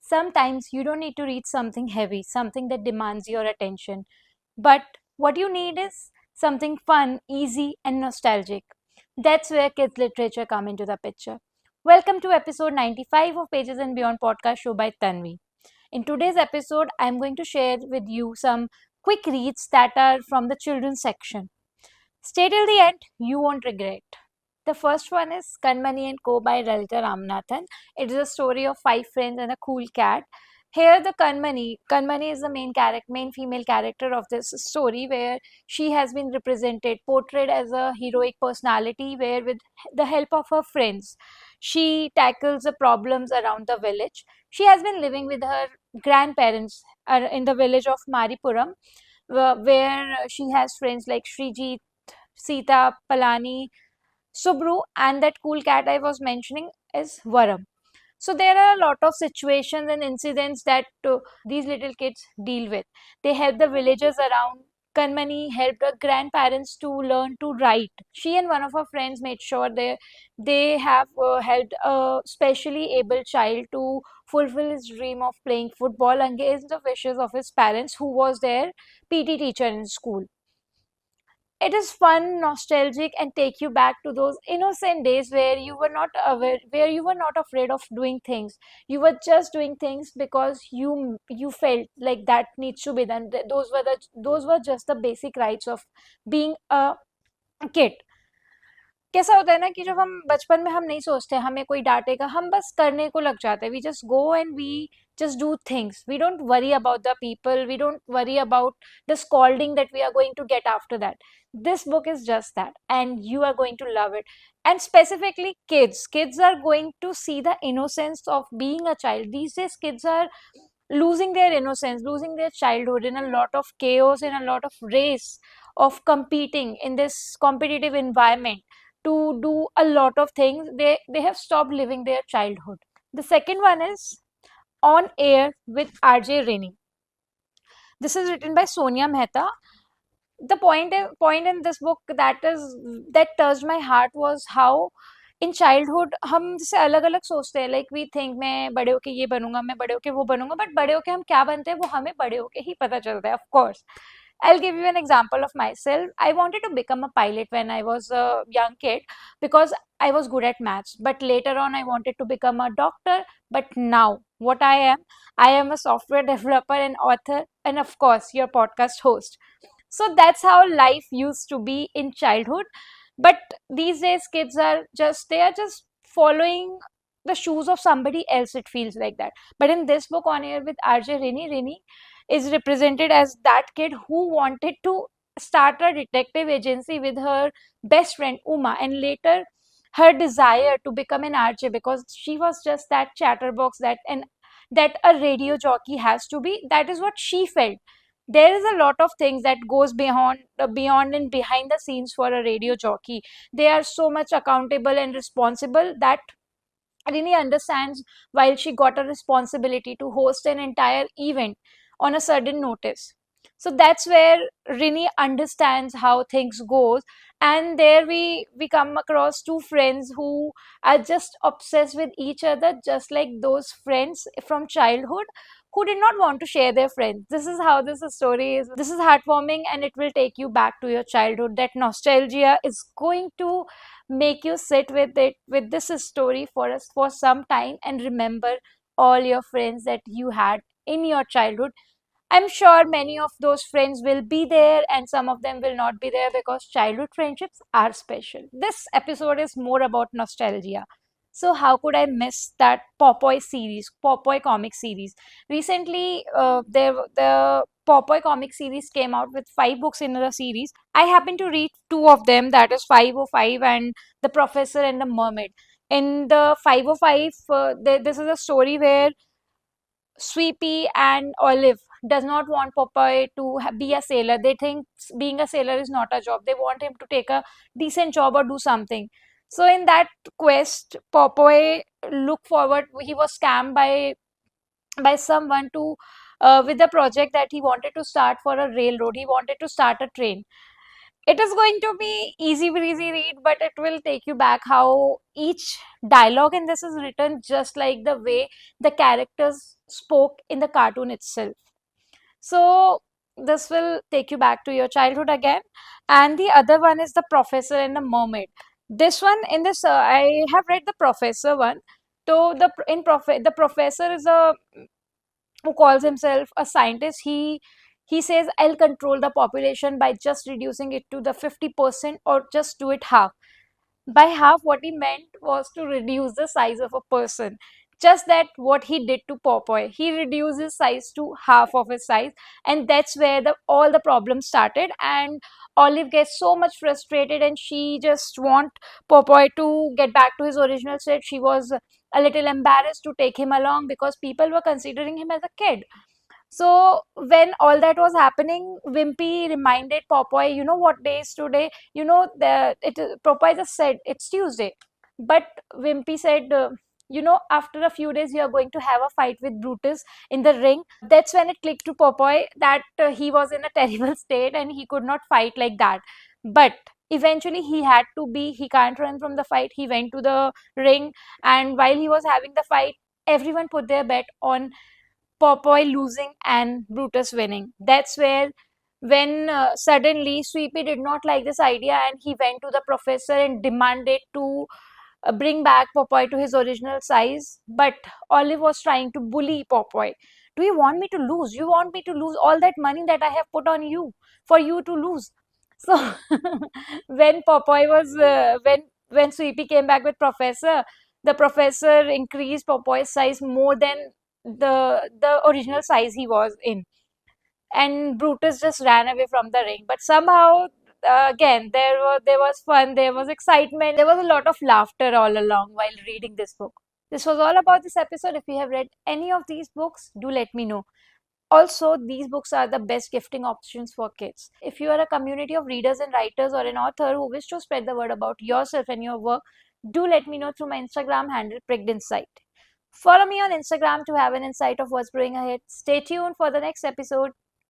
Sometimes you don't need to read something heavy, something that demands your attention. But what you need is something fun, easy, and nostalgic. That's where kids literature come into the picture. Welcome to episode 95 of Pages and Beyond podcast show by Tanvi. In today's episode, I'm going to share with you some quick reads that are from the children's section. Stay till the end, you won't regret. The first one is Kanmani and Co. by Lalita Ramanathan. It is a story of five friends and a cool cat. Here, the Kanmani is the main female character of this story, where she has been portrayed as a heroic personality, where with the help of her friends, she tackles the problems around the village. She has been living with her grandparents in the village of Maripuram, where she has friends like Srijit, Sita, Palani, Subru, and that cool cat I was mentioning is Varam. So there are a lot of situations and incidents that these little kids deal with. They help the villagers around. Kanmani helped her grandparents to learn to write. She and one of her friends made sure they have helped a specially able child to fulfill his dream of playing football against the wishes of his parents, who was their PT teacher in school. It is fun, nostalgic, and take you back to those innocent days where you were not aware, where you were not afraid of doing things. You were just doing things because you felt like that needs to be done. Those were just the basic rights of being a kid. कैसा होता है ना कि जब हम बचपन में हम नहीं सोचते हमें कोई डांटेगा, हम बस करने को लग जाते हैं. We just go and we just do things. We don't worry about the people. We don't worry about the scolding that we are going to get after that. This book is just that, and you are going to love it. And specifically, kids are going to see the innocence of being a child. These days, kids are losing their innocence, losing their childhood in a lot of chaos, in a lot of race of competing in this competitive environment to do a lot of things. They have stopped living their childhood. The second one is On Air with RJ Rainey. This is written by Sonia Mehta. The point in this book that touched my heart was how in childhood हम जैसे अलग अलग सोचते हैं, like we think मैं बड़े होके ये बनूंगा, मैं बड़े होके वो बनूंगा, बट बड़े होके हम क्या बनते हैं वो हमें बड़े होके ही पता चलता है. Of course, I'll give you an example of myself. I wanted to become a pilot when I was a young kid because I was good at maths. But later on, I wanted to become a doctor. But now, what I am a software developer and author, and of course, your podcast host. So that's how life used to be in childhood. But these days, kids are just following the shoes of somebody else. It feels like that. But in this book On Air with RJ Rainey is represented as that kid who wanted to start a detective agency with her best friend Uma, and later her desire to become an RJ because she was just that chatterbox that a radio jockey has to be. That is what she felt. There is a lot of things that goes beyond and behind the scenes for a radio jockey. They are so much accountable and responsible that Rini understands while she got a responsibility to host an entire event on a sudden notice. So that's where Rini understands how things goes, and there we come across two friends who are just obsessed with each other, just like those friends from childhood who did not want to share their friends. This is how this story is. This is heartwarming, and it will take you back to your childhood. That nostalgia is going to make you sit with this story for us for some time and remember all your friends that you had in your childhood. I'm sure many of those friends will be there and some of them will not be there because childhood friendships are special. This episode is more about nostalgia. So how could I miss that Popoy comic series? Recently, the Popoy comic series came out with 5 books in the series. I happened to read two of them, that is 505 and The Professor and the Mermaid. In the 505, this is a story where Sweepy and Olive does not want Popeye to be a sailor. They think being a sailor is not a job. They want him to take a decent job or do something. So in that quest, Popeye look forward. He was scammed by someone to with the project that he wanted to start for a railroad. He wanted to start a train. It is going to be easy breezy read, but it will take you back how each dialogue in this is written just like the way the characters spoke in the cartoon itself. So this will take you back to your childhood again. And the other one is The Professor and the Mermaid. This one in this I have read the Professor one. So the Professor is a who calls himself a scientist. He says, I'll control the population by just reducing it to the 50% or just do it half. By half, what he meant was to reduce the size of a person. Just that what he did to Popeye, he reduced his size to half of his size, and that's where the all the problems started. And Olive gets so much frustrated, and she just want Popeye to get back to his original state. She was a little embarrassed to take him along because people were considering him as a kid. So when all that was happening, Wimpy reminded Popeye, you know what day is today? You know Popeye just said it's Tuesday, but Wimpy said, after a few days you are going to have a fight with Brutus in the ring. That's when it clicked to Popeye that he was in a terrible state and he could not fight like that. But eventually he can't run from the fight. He went to the ring, and while he was having the fight, everyone put their bet on Popeye losing and Brutus winning. That's where, when suddenly Sweepy did not like this idea and he went to the professor and demanded to bring back Popeye to his original size. But Olive was trying to bully Popeye. Do you want me to lose? You want me to lose all that money that I have put on you for you to lose? So when Popeye was when Sweepy came back with Professor, the professor increased Popeye's size more than the original size he was in, and Brutus just ran away from the ring. But somehow, again, there was fun, there was excitement, there was a lot of laughter all along while reading this book. This was all about this episode. If you have read any of these books, do let me know. Also, these books are the best gifting options for kids. If you are a community of readers and writers or an author who wish to spread the word about yourself and your work, do let me know through my Instagram handle Prigged Insight. Follow me on Instagram to have an insight of what's brewing ahead. Stay tuned for the next episode.